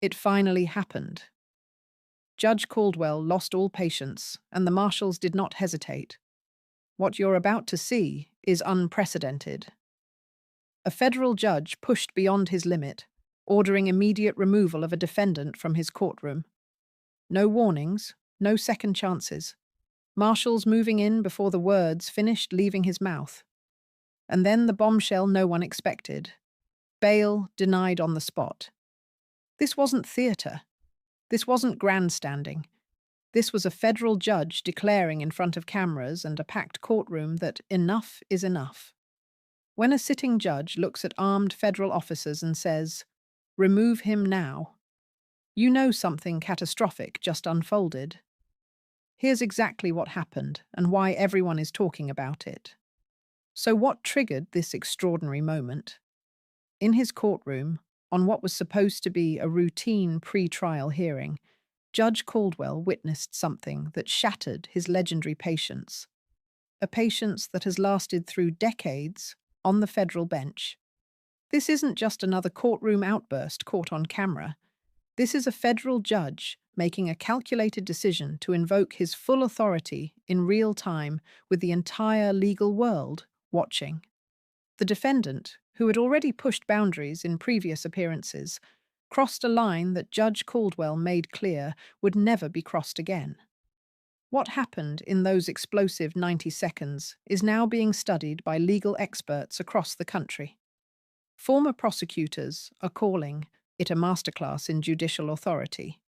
It finally happened. Judge Caldwell lost all patience, and the marshals did not hesitate. What you're about to see is unprecedented. A federal judge pushed beyond his limit, ordering immediate removal of a defendant from his courtroom. No warnings, no second chances. Marshals moving in before the words finished leaving his mouth. And then the bombshell no one expected. Bail denied on the spot. This wasn't theatre. This wasn't grandstanding. This was a federal judge declaring in front of cameras and a packed courtroom that enough is enough. When a sitting judge looks at armed federal officers and says, "Remove him now," you know something catastrophic just unfolded. Here's exactly what happened and why everyone is talking about it. So what triggered this extraordinary moment? In his courtroom, on what was supposed to be a routine pre-trial hearing, Judge Caldwell witnessed something that shattered his legendary patience. A patience that has lasted through decades on the federal bench. This isn't just another courtroom outburst caught on camera. This is a federal judge making a calculated decision to invoke his full authority in real time with the entire legal world watching. The defendant, who had already pushed boundaries in previous appearances, crossed a line that Judge Caldwell made clear would never be crossed again. What happened in those explosive 90 seconds is now being studied by legal experts across the country. Former prosecutors are calling it a masterclass in judicial authority.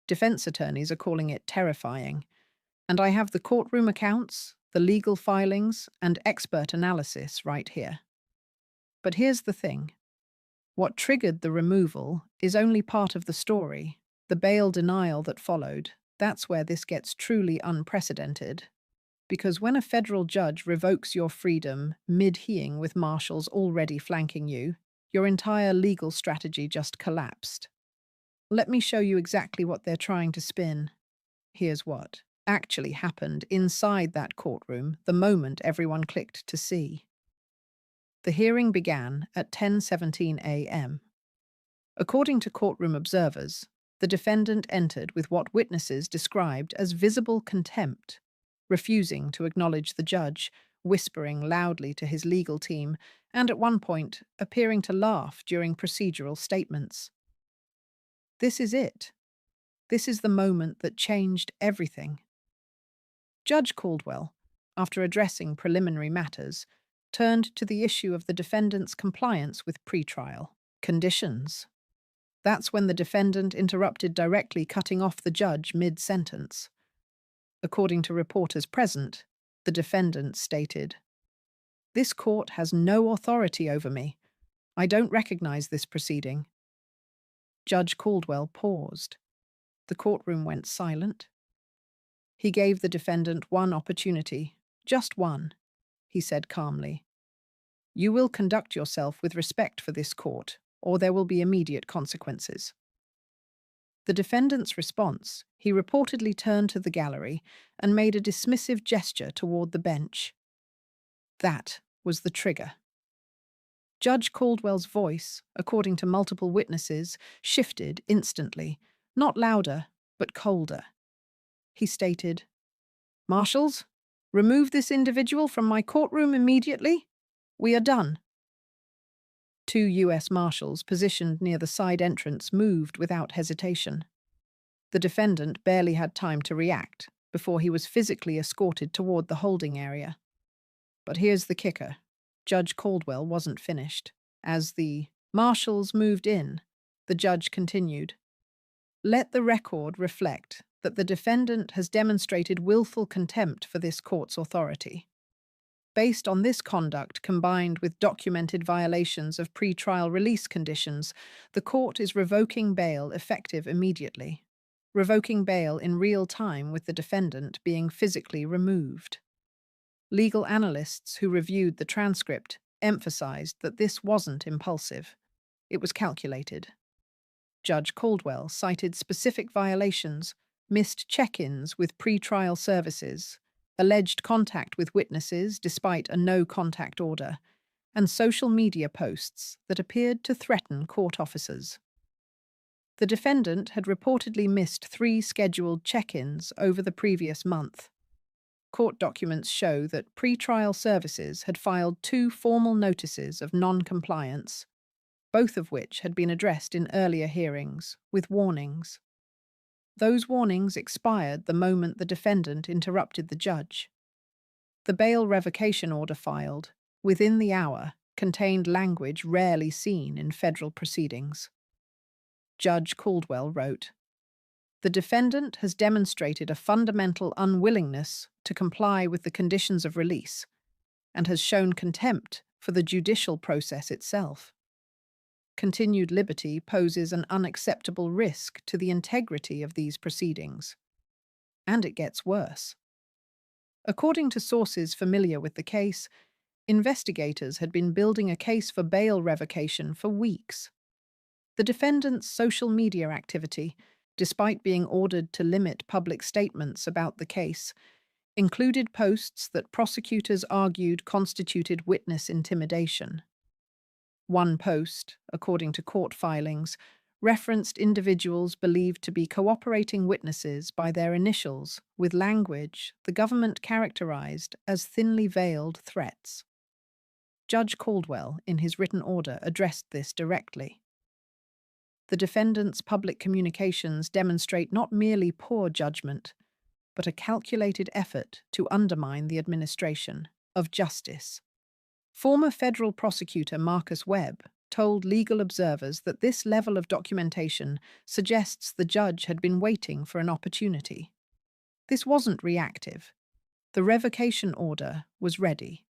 Defense attorneys are calling it terrifying. And I have the courtroom accounts, the legal filings, and expert analysis right here. But here's the thing. What triggered the removal is only part of the story. The bail denial that followed, that's where this gets truly unprecedented. Because when a federal judge revokes your freedom mid-hearing with marshals already flanking you, your entire legal strategy just collapsed. Let me show you exactly what they're trying to spin. Here's what actually happened inside that courtroom the moment everyone clicked to see. The hearing began at 10:17 a.m. According to courtroom observers, the defendant entered with what witnesses described as visible contempt, refusing to acknowledge the judge, whispering loudly to his legal team, and at one point appearing to laugh during procedural statements. This is it. This is the moment that changed everything. Judge Caldwell, after addressing preliminary matters, turned to the issue of the defendant's compliance with pretrial conditions. That's when the defendant interrupted directly, cutting off the judge mid-sentence. According to reporters present, the defendant stated, "This court has no authority over me. I don't recognize this proceeding." Judge Caldwell paused. The courtroom went silent. He gave the defendant one opportunity, just one. He said calmly, "You will conduct yourself with respect for this court, or there will be immediate consequences." The defendant's response, he reportedly turned to the gallery and made a dismissive gesture toward the bench. That was the trigger. Judge Caldwell's voice, according to multiple witnesses, shifted instantly, not louder, but colder. He stated, "Marshals, remove this individual from my courtroom immediately. We are done." Two U.S. Marshals positioned near the side entrance moved without hesitation. The defendant barely had time to react before he was physically escorted toward the holding area. But here's the kicker. Judge Caldwell wasn't finished. As the Marshals moved in, the judge continued, "Let the record reflect that the defendant has demonstrated willful contempt for this court's authority. Based on this conduct combined with documented violations of pretrial release conditions, the court is revoking bail effective immediately, revoking bail in real time with the defendant being physically removed." Legal analysts who reviewed the transcript emphasized that this wasn't impulsive. It was calculated. Judge Caldwell cited specific violations, missed check-ins with pretrial services, alleged contact with witnesses despite a no-contact order, and social media posts that appeared to threaten court officers. The defendant had reportedly missed 3 scheduled check-ins over the previous month. Court documents show that pre-trial services had filed 2 formal notices of non-compliance, both of which had been addressed in earlier hearings, with warnings. Those warnings expired the moment the defendant interrupted the judge. The bail revocation order filed, within the hour, contained language rarely seen in federal proceedings. Judge Caldwell wrote, "The defendant has demonstrated a fundamental unwillingness to comply with the conditions of release and has shown contempt for the judicial process itself. Continued liberty poses an unacceptable risk to the integrity of these proceedings." And it gets worse. According to sources familiar with the case, investigators had been building a case for bail revocation for weeks. The defendant's social media activity, despite being ordered to limit public statements about the case, included posts that prosecutors argued constituted witness intimidation. One post, according to court filings, referenced individuals believed to be cooperating witnesses by their initials with language the government characterized as thinly veiled threats. Judge Caldwell, in his written order, addressed this directly. The defendant's public communications demonstrate not merely poor judgment, but a calculated effort to undermine the administration of justice. Former federal prosecutor Marcus Webb told legal observers that this level of documentation suggests the judge had been waiting for an opportunity. This wasn't reactive. The revocation order was ready.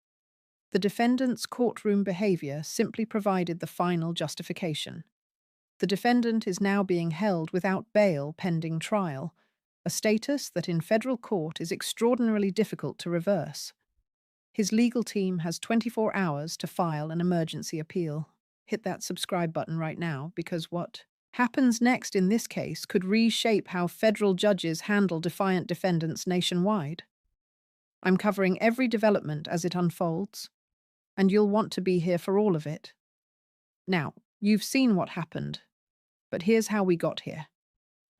The defendant's courtroom behavior simply provided the final justification. The defendant is now being held without bail pending trial, a status that in federal court is extraordinarily difficult to reverse. His legal team has 24 hours to file an emergency appeal. Hit that subscribe button right now, because what happens next in this case could reshape how federal judges handle defiant defendants nationwide. I'm covering every development as it unfolds, and you'll want to be here for all of it. Now, you've seen what happened, but here's how we got here,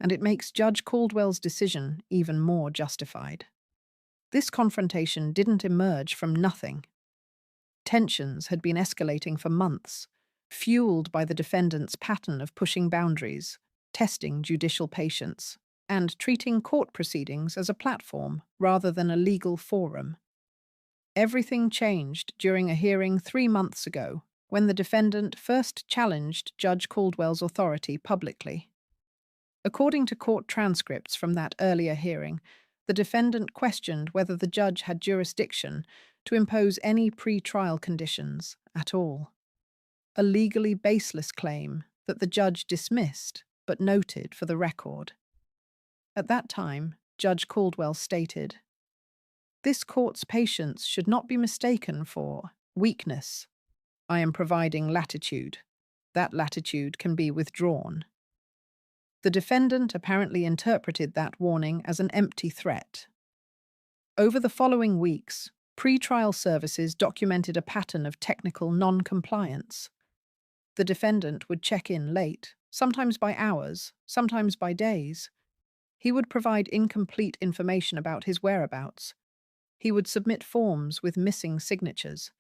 and it makes Judge Caldwell's decision even more justified. This confrontation didn't emerge from nothing. Tensions had been escalating for months, fueled by the defendant's pattern of pushing boundaries, testing judicial patience, and treating court proceedings as a platform rather than a legal forum. Everything changed during a hearing 3 months ago, when the defendant first challenged Judge Caldwell's authority publicly. According to court transcripts from that earlier hearing, the defendant questioned whether the judge had jurisdiction to impose any pre-trial conditions at all. A legally baseless claim that the judge dismissed but noted for the record. At that time, Judge Caldwell stated, "This court's patience should not be mistaken for weakness. I am providing latitude. That latitude can be withdrawn." The defendant apparently interpreted that warning as an empty threat. Over the following weeks, pre-trial services documented a pattern of technical non-compliance. The defendant would check in late, sometimes by hours, sometimes by days. He would provide incomplete information about his whereabouts. He would submit forms with missing signatures.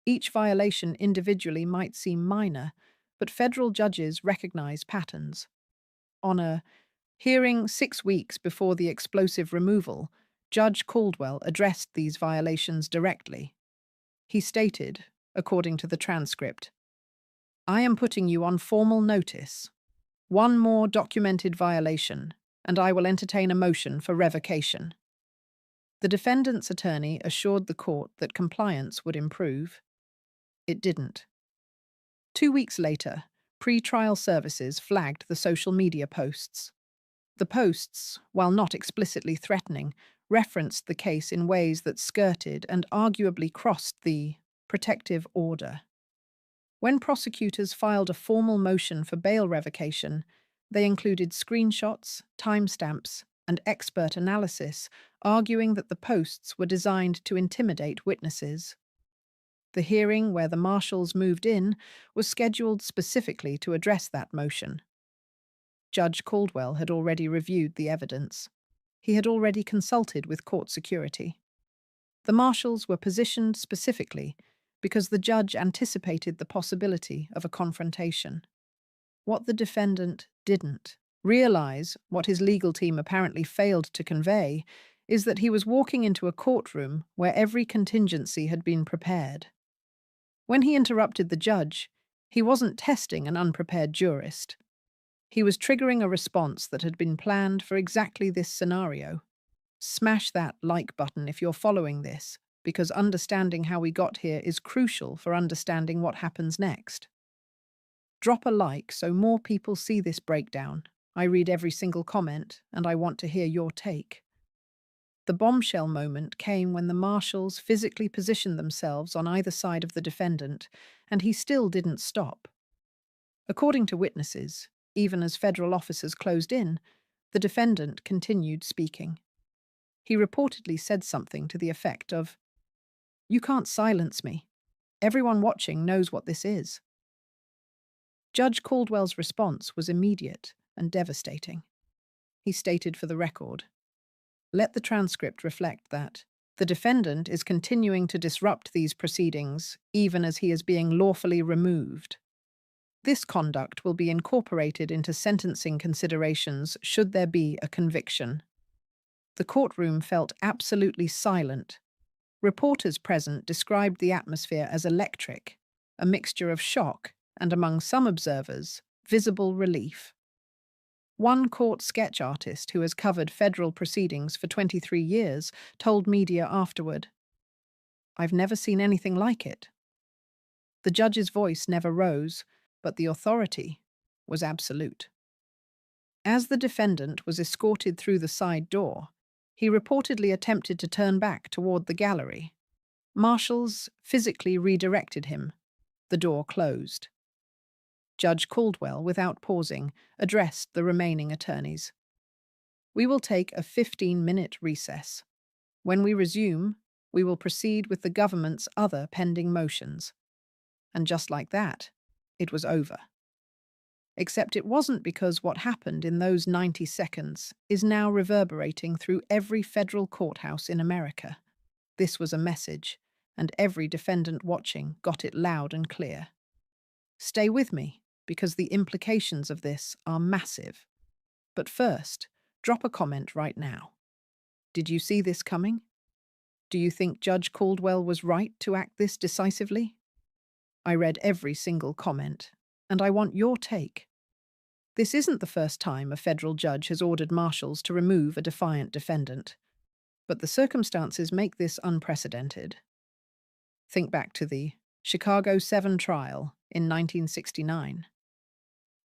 Each violation individually might seem minor, but federal judges recognize patterns. On a hearing 6 weeks before the explosive removal, Judge Caldwell addressed these violations directly. He stated, according to the transcript, "I am putting you on formal notice. One more documented violation, and I will entertain a motion for revocation." The defendant's attorney assured the court that compliance would improve. It didn't. 2 weeks later, pre-trial services flagged the social media posts. The posts, while not explicitly threatening, referenced the case in ways that skirted and arguably crossed the protective order. When prosecutors filed a formal motion for bail revocation, they included screenshots, timestamps, and expert analysis, arguing that the posts were designed to intimidate witnesses. The hearing where the marshals moved in was scheduled specifically to address that motion. Judge Caldwell had already reviewed the evidence. He had already consulted with court security. The marshals were positioned specifically because the judge anticipated the possibility of a confrontation. What the defendant didn't realize, what his legal team apparently failed to convey, is that he was walking into a courtroom where every contingency had been prepared. When he interrupted the judge, he wasn't testing an unprepared jurist. He was triggering a response that had been planned for exactly this scenario. Smash that like button if you're following this, because understanding how we got here is crucial for understanding what happens next. Drop a like so more people see this breakdown. I read every single comment, and I want to hear your take. The bombshell moment came when the marshals physically positioned themselves on either side of the defendant, and he still didn't stop. According to witnesses, even as federal officers closed in, the defendant continued speaking. He reportedly said something to the effect of, "You can't silence me. Everyone watching knows what this is." Judge Caldwell's response was immediate and devastating. He stated for the record, "Let the transcript reflect that the defendant is continuing to disrupt these proceedings even as he is being lawfully removed. This conduct will be incorporated into sentencing considerations should there be a conviction." The courtroom felt absolutely silent. Reporters present described the atmosphere as electric, a mixture of shock and, among some observers, visible relief. One court sketch artist who has covered federal proceedings for 23 years told media afterward, "I've never seen anything like it." The judge's voice never rose, but the authority was absolute. As the defendant was escorted through the side door, he reportedly attempted to turn back toward the gallery. Marshals physically redirected him. The door closed. Judge Caldwell, without pausing, addressed the remaining attorneys. "We will take a 15-minute recess. When we resume, we will proceed with the government's other pending motions." And just like that, it was over. Except it wasn't, because what happened in those 90 seconds is now reverberating through every federal courthouse in America. This was a message, and every defendant watching got it loud and clear. Stay with me, because the implications of this are massive. But first, drop a comment right now. Did you see this coming? Do you think Judge Caldwell was right to act this decisively? I read every single comment, and I want your take. This isn't the first time a federal judge has ordered marshals to remove a defiant defendant, but the circumstances make this unprecedented. Think back to the Chicago 7 trial in 1969.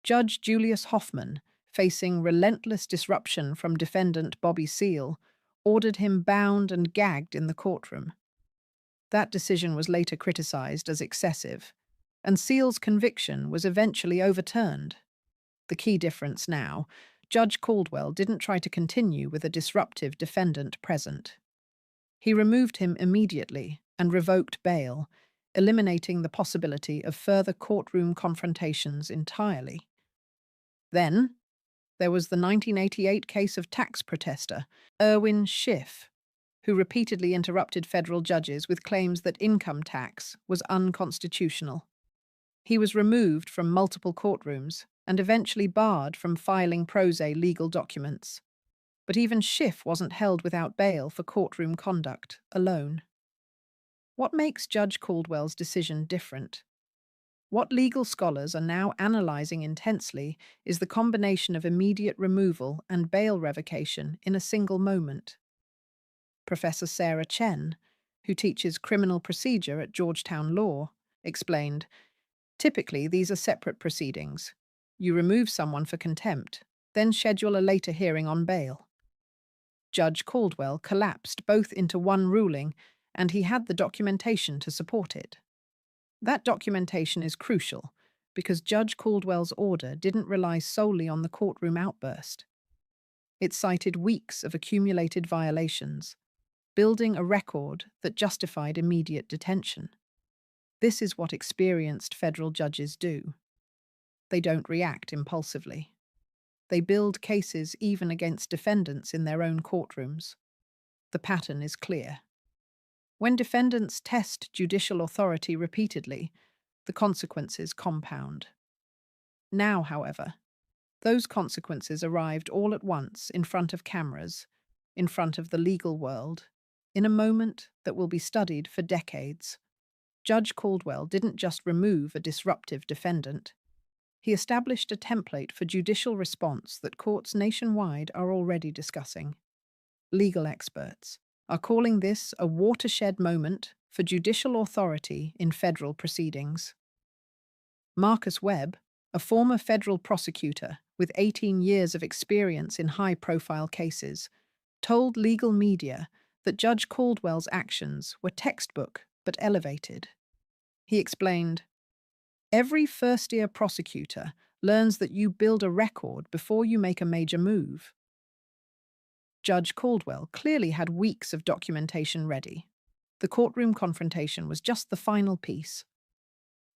Judge Julius Hoffman, facing relentless disruption from defendant Bobby Seale, ordered him bound and gagged in the courtroom. That decision was later criticized as excessive, and Seale's conviction was eventually overturned. The key difference now, Judge Caldwell didn't try to continue with a disruptive defendant present. He removed him immediately and revoked bail, eliminating the possibility of further courtroom confrontations entirely. Then, there was the 1988 case of tax protester Irwin Schiff, who repeatedly interrupted federal judges with claims that income tax was unconstitutional. He was removed from multiple courtrooms and eventually barred from filing pro se legal documents. But even Schiff wasn't held without bail for courtroom conduct alone. What makes Judge Caldwell's decision different? What legal scholars are now analyzing intensely is the combination of immediate removal and bail revocation in a single moment. Professor Sarah Chen, who teaches criminal procedure at Georgetown Law, explained, "Typically, these are separate proceedings. You remove someone for contempt, then schedule a later hearing on bail." Judge Caldwell collapsed both into one ruling, and he had the documentation to support it. That documentation is crucial, because Judge Caldwell's order didn't rely solely on the courtroom outburst. It cited weeks of accumulated violations, building a record that justified immediate detention. This is what experienced federal judges do. They don't react impulsively. They build cases even against defendants in their own courtrooms. The pattern is clear. When defendants test judicial authority repeatedly, the consequences compound. Now, however, those consequences arrived all at once in front of cameras, in front of the legal world, in a moment that will be studied for decades. Judge Caldwell didn't just remove a disruptive defendant. He established a template for judicial response that courts nationwide are already discussing. Legal experts are calling this a watershed moment for judicial authority in federal proceedings. Marcus Webb, a former federal prosecutor with 18 years of experience in high-profile cases, told legal media that Judge Caldwell's actions were textbook but elevated. He explained, "Every first-year prosecutor learns that you build a record before you make a major move." Judge Caldwell clearly had weeks of documentation ready. The courtroom confrontation was just the final piece.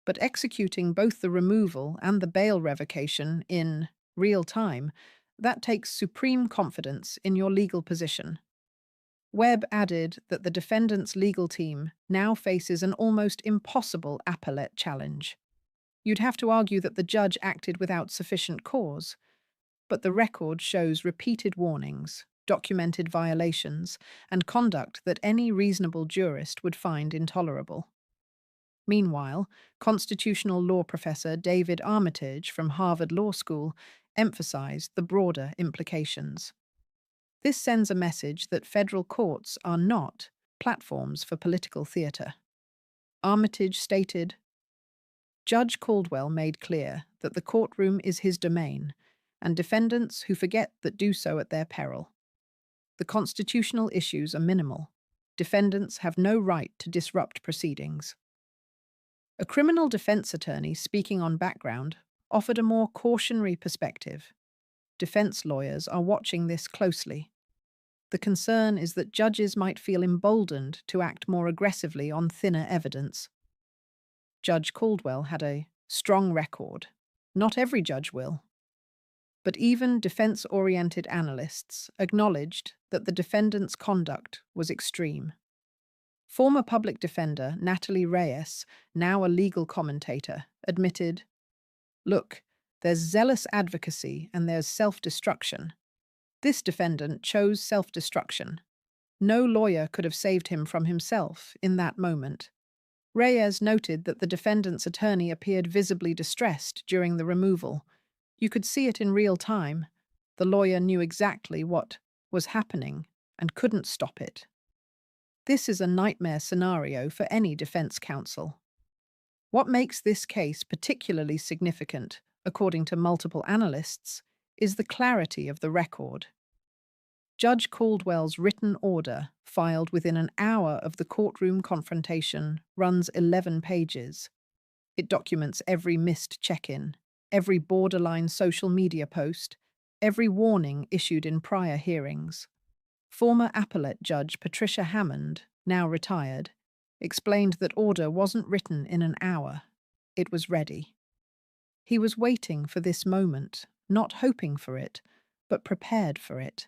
But executing both the removal and the bail revocation in real time, that takes supreme confidence in your legal position. Webb added that the defendant's legal team now faces an almost impossible appellate challenge. You'd have to argue that the judge acted without sufficient cause, but the record shows repeated warnings, documented violations, and conduct that any reasonable jurist would find intolerable. Meanwhile, constitutional law professor David Armitage from Harvard Law School emphasized the broader implications. This sends a message that federal courts are not platforms for political theater. Armitage stated, "Judge Caldwell made clear that the courtroom is his domain, and defendants who forget that do so at their peril. The constitutional issues are minimal. Defendants have no right to disrupt proceedings." A criminal defense attorney speaking on background offered a more cautionary perspective. Defense lawyers are watching this closely. The concern is that judges might feel emboldened to act more aggressively on thinner evidence. Judge Caldwell had a strong record. Not every judge will. But even defense-oriented analysts acknowledged that the defendant's conduct was extreme. Former public defender Natalie Reyes, now a legal commentator, admitted, "Look, there's zealous advocacy and there's self-destruction. This defendant chose self-destruction. No lawyer could have saved him from himself in that moment." Reyes noted that the defendant's attorney appeared visibly distressed during the removal. You could see it in real time. The lawyer knew exactly what was happening and couldn't stop it. This is a nightmare scenario for any defense counsel. What makes this case particularly significant, according to multiple analysts, is the clarity of the record. Judge Caldwell's written order, filed within an hour of the courtroom confrontation, runs 11 pages. It documents every missed check-in, every borderline social media post, every warning issued in prior hearings. Former appellate judge Patricia Hammond, now retired, explained that order wasn't written in an hour. It was ready. He was waiting for this moment, not hoping for it, but prepared for it.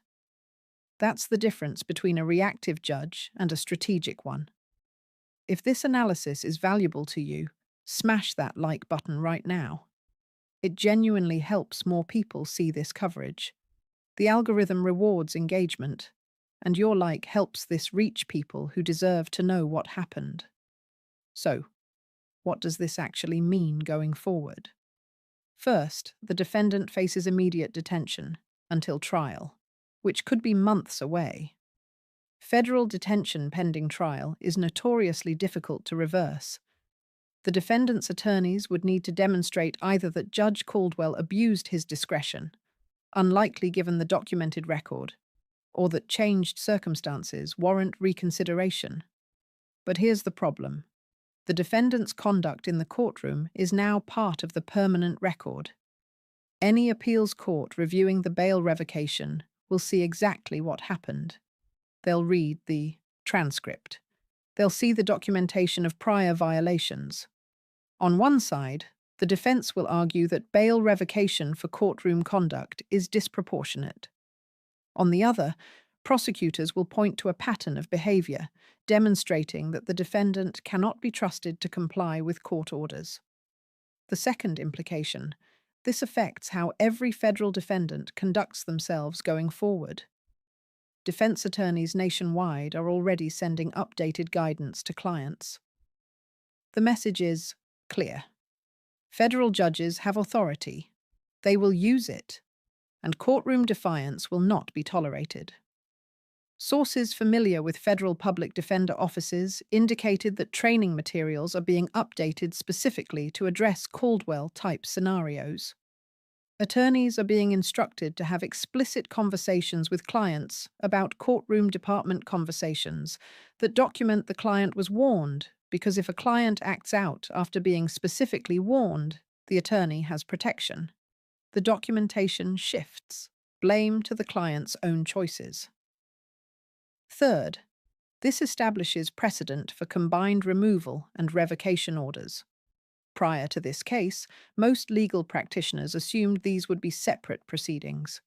That's the difference between a reactive judge and a strategic one. If this analysis is valuable to you, smash that like button right now. It genuinely helps more people see this coverage. The algorithm rewards engagement, and your like helps this reach people who deserve to know what happened. So, what does this actually mean going forward? First, the defendant faces immediate detention until trial, which could be months away. Federal detention pending trial is notoriously difficult to reverse. The defendant's attorneys would need to demonstrate either that Judge Caldwell abused his discretion, unlikely given the documented record, or that changed circumstances warrant reconsideration. But here's the problem. The defendant's conduct in the courtroom is now part of the permanent record. Any appeals court reviewing the bail revocation will see exactly what happened. They'll read the transcript. They'll see the documentation of prior violations. On one side, The defense will argue that bail revocation for courtroom conduct is disproportionate. On the other, prosecutors will point to a pattern of behavior, demonstrating that the defendant cannot be trusted to comply with court orders. The second implication: this affects how every federal defendant conducts themselves going forward. Defense attorneys nationwide are already sending updated guidance to clients. The message is clear. Federal judges have authority. They will use it, and courtroom defiance will not be tolerated. Sources familiar with federal public defender offices indicated that training materials are being updated specifically to address Caldwell-type scenarios. Attorneys are being instructed to have explicit conversations with clients about courtroom department conversations that document the client was warned, because if a client acts out after being specifically warned, the attorney has protection. The documentation shifts blame to the client's own choices. Third, this establishes precedent for combined removal and revocation orders. Prior to this case, most legal practitioners assumed these would be separate proceedings.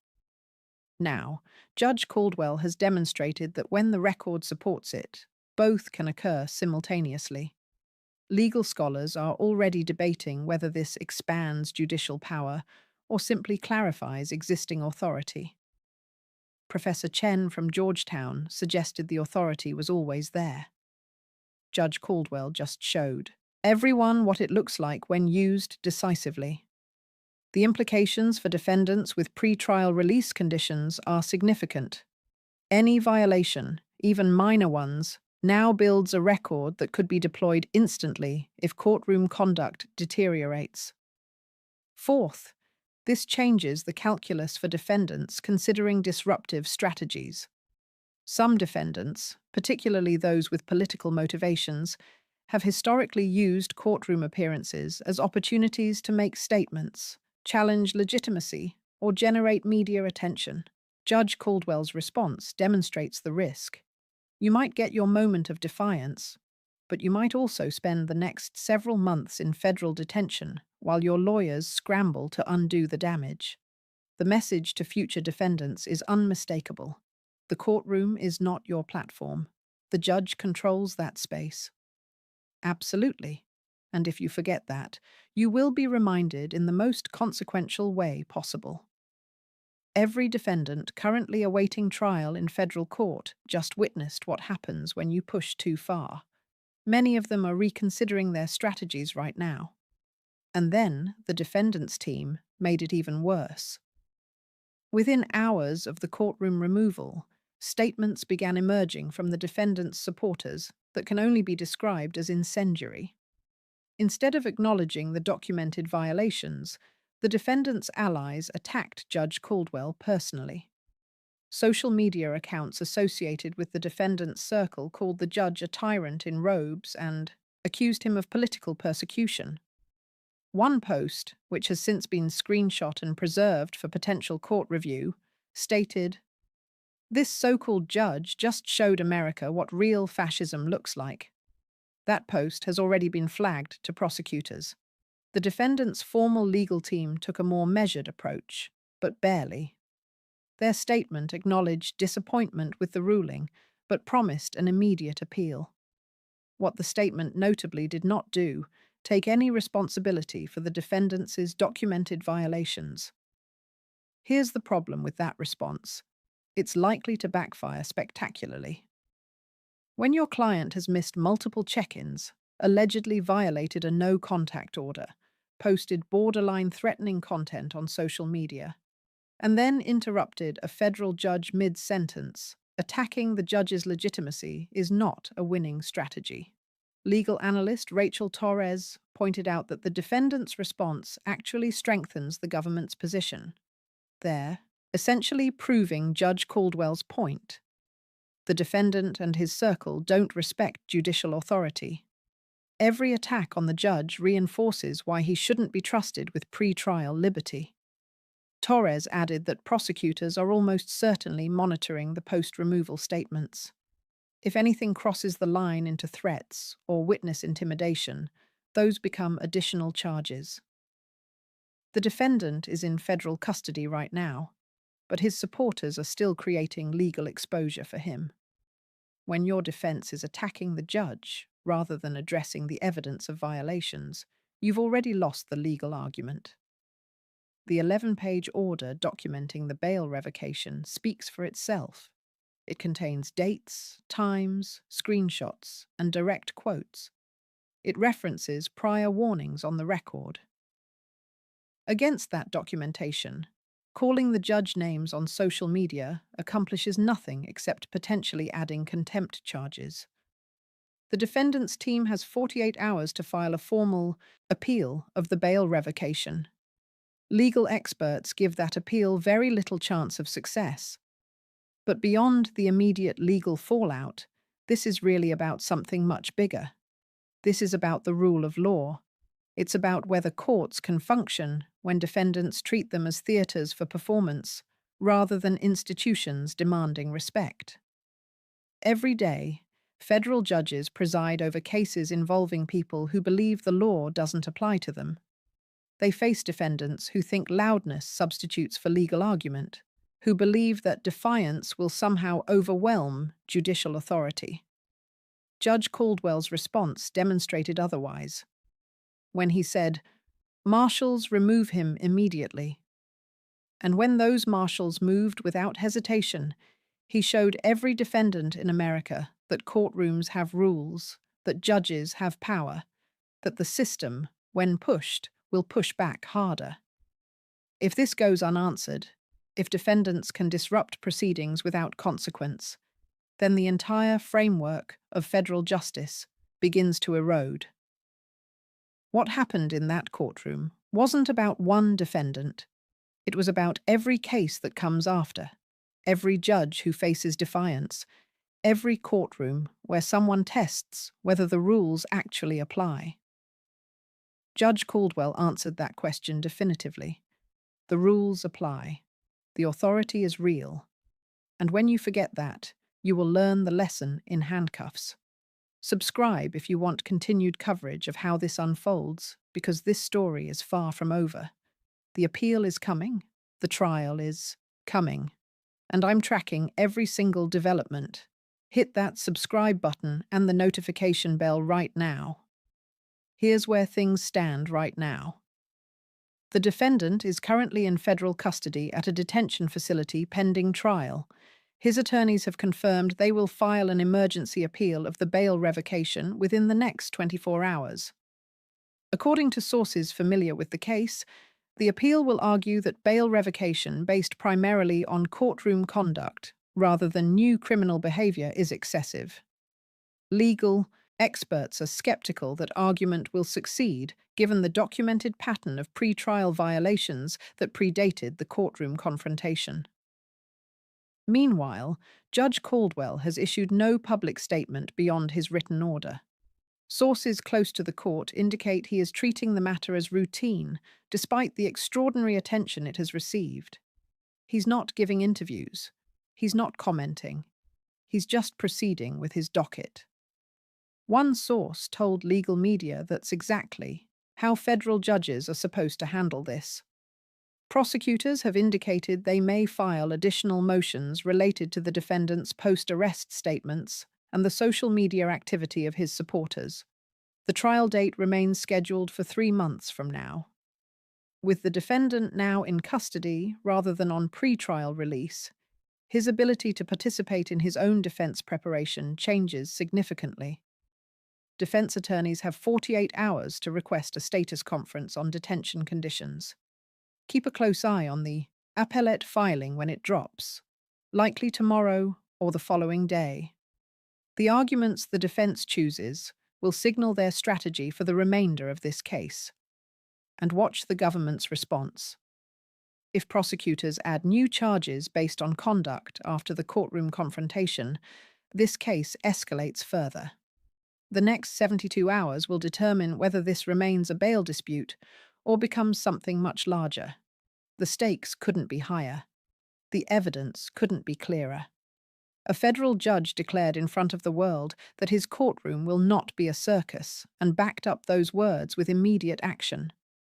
Now, Judge Caldwell has demonstrated that when the record supports it, both can occur simultaneously. Legal scholars are already debating whether this expands judicial power or simply clarifies existing authority. Professor Chen from Georgetown suggested the authority was always there. Judge Caldwell just showed everyone what it looks like when used decisively. The implications for defendants with pre-trial release conditions are significant. Any violation, even minor ones, now builds a record that could be deployed instantly if courtroom conduct deteriorates. Fourth, this changes the calculus for defendants considering disruptive strategies. Some defendants, particularly those with political motivations, have historically used courtroom appearances as opportunities to make statements, challenge legitimacy, or generate media attention. Judge Caldwell's response demonstrates the risk. You might get your moment of defiance, but you might also spend the next several months in federal detention while your lawyers scramble to undo the damage. The message to future defendants is unmistakable. The courtroom is not your platform. The judge controls that space. Absolutely. And if you forget that, you will be reminded in the most consequential way possible. Every defendant currently awaiting trial in federal court just witnessed what happens when you push too far. Many of them are reconsidering their strategies right now. And then the defendant's team made it even worse. Within hours of the courtroom removal, statements began emerging from the defendant's supporters that can only be described as incendiary. Instead of acknowledging the documented violations, the defendant's allies attacked Judge Caldwell personally. Social media accounts associated with the defendant's circle called the judge a tyrant in robes and accused him of political persecution. One post, which has since been screenshot and preserved for potential court review, stated, "This so-called judge just showed America what real fascism looks like." That post has already been flagged to prosecutors. The defendant's formal legal team took a more measured approach, but barely. Their statement acknowledged disappointment with the ruling, but promised an immediate appeal. What the statement notably did not do, take any responsibility for the defendant's documented violations. Here's the problem with that response. It's likely to backfire spectacularly. When your client has missed multiple check-ins, allegedly violated a no-contact order, posted borderline threatening content on social media, and then interrupted a federal judge mid-sentence, attacking the judge's legitimacy is not a winning strategy. Legal analyst Rachel Torres pointed out that the defendant's response actually strengthens the government's position. There, essentially proving Judge Caldwell's point. The defendant and his circle don't respect judicial authority. Every attack on the judge reinforces why he shouldn't be trusted with pre-trial liberty. Torres added that prosecutors are almost certainly monitoring the post-removal statements. If anything crosses the line into threats or witness intimidation, those become additional charges. The defendant is in federal custody right now, but his supporters are still creating legal exposure for him. When your defense is attacking the judge rather than addressing the evidence of violations, you've already lost the legal argument. The 11-page order documenting the bail revocation speaks for itself. It contains dates, times, screenshots, and direct quotes. It references prior warnings on the record. Against that documentation, calling the judge names on social media accomplishes nothing except potentially adding contempt charges. The defendant's team has 48 hours to file a formal appeal of the bail revocation. Legal experts give that appeal very little chance of success. But beyond the immediate legal fallout, this is really about something much bigger. This is about the rule of law. It's about whether courts can function when defendants treat them as theatres for performance, rather than institutions demanding respect. Every day, federal judges preside over cases involving people who believe the law doesn't apply to them. They face defendants who think loudness substitutes for legal argument, who believe that defiance will somehow overwhelm judicial authority. Judge Caldwell's response demonstrated otherwise. When he said, "Marshals, remove him immediately." And when those marshals moved without hesitation, he showed every defendant in America that courtrooms have rules, that judges have power, that the system, when pushed, will push back harder. If this goes unanswered, if defendants can disrupt proceedings without consequence, then the entire framework of federal justice begins to erode. What happened in that courtroom wasn't about one defendant. It was about every case that comes after, every judge who faces defiance, every courtroom where someone tests whether the rules actually apply. Judge Caldwell answered that question definitively. The rules apply. The authority is real. And when you forget that, you will learn the lesson in handcuffs. Subscribe if you want continued coverage of how this unfolds, because this story is far from over. The appeal is coming. The trial is coming. And I'm tracking every single development. Hit that subscribe button and the notification bell right now. Here's where things stand right now. The defendant is currently in federal custody at a detention facility pending trial. His attorneys have confirmed they will file an emergency appeal of the bail revocation within the next 24 hours. According to sources familiar with the case, the appeal will argue that bail revocation based primarily on courtroom conduct rather than new criminal behavior is excessive. Legal experts are skeptical that argument will succeed given the documented pattern of pre-trial violations that predated the courtroom confrontation. Meanwhile, Judge Caldwell has issued no public statement beyond his written order. Sources close to the court indicate he is treating the matter as routine, despite the extraordinary attention it has received. He's not giving interviews. He's not commenting. He's just proceeding with his docket. One source told legal media that's exactly how federal judges are supposed to handle this. Prosecutors have indicated they may file additional motions related to the defendant's post-arrest statements and the social media activity of his supporters. The trial date remains scheduled for 3 months from now. With the defendant now in custody rather than on pre-trial release, his ability to participate in his own defense preparation changes significantly. Defense attorneys have 48 hours to request a status conference on detention conditions. Keep a close eye on the appellate filing when it drops, likely tomorrow or the following day. The arguments the defense chooses will signal their strategy for the remainder of this case. And watch the government's response. If prosecutors add new charges based on conduct after the courtroom confrontation, this case escalates further. The next 72 hours will determine whether this remains a bail dispute or becomes something much larger. The stakes couldn't be higher. The evidence couldn't be clearer. A federal judge declared in front of the world that his courtroom will not be a circus and backed up those words with immediate action.